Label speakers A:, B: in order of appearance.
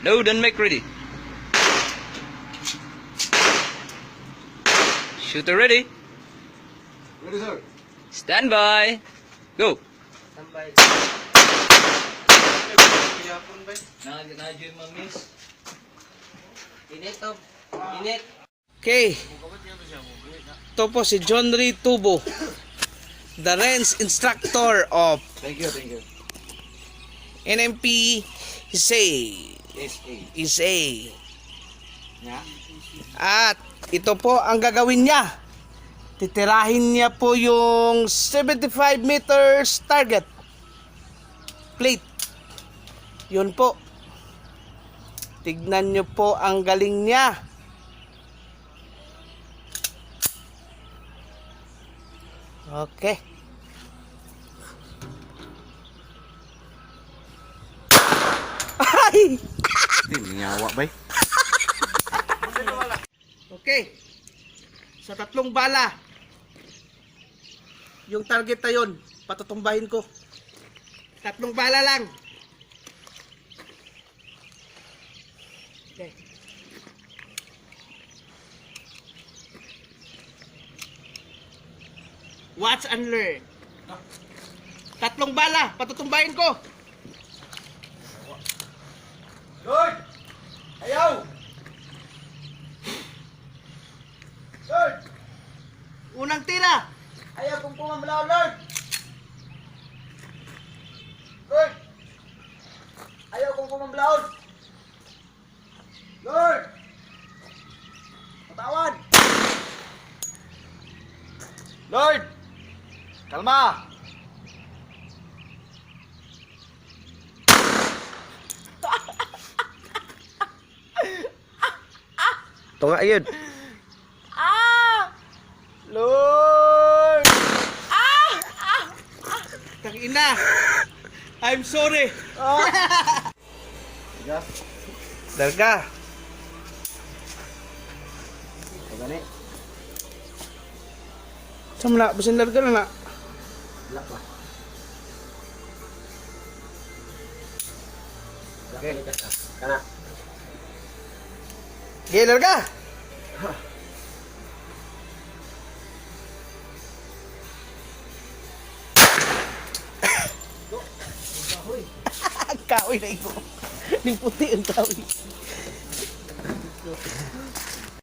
A: Load and make ready. Shooter ready.
B: Ready, sir.
A: Stand by. Go.
C: Tambay. Na-joy mo, miss. Init, to. Init.
D: Okay. Ito po si John Ray Tubo, the range instructor of
B: Thank you, thank you.
D: NMP SA.
B: Yeah.
D: At ito po ang gagawin niya. Titirahin niya po yung 75 meters target plate. Yun po. Tignan niyo po ang galing niya. Okay. Ay!
B: Hindi nyawa ba?
D: Okay. Sa 3 bala, yung target na yun, patutumbahin ko. 3 bala lang. Okay. Watch and learn. 3 bala, patutumbahin ko.
B: Lord! Ayaw! Lord!
D: Unang tira.
B: Ayaw kong pumamalaw, Lord! Lord! Ayaw kong pumamalaw! Lord! Patawad! Lord! Kalma!
C: Tunga yun.
B: Lord!
D: Tangina. I'm sorry.
B: Tigas.
D: Darga.
B: Pagani.
D: Saan na? Basin larga na na.
B: Lak pa. Okay. Kana.
D: Okay, larga. Ang kahoy na ito. Yung puti ang kahoy.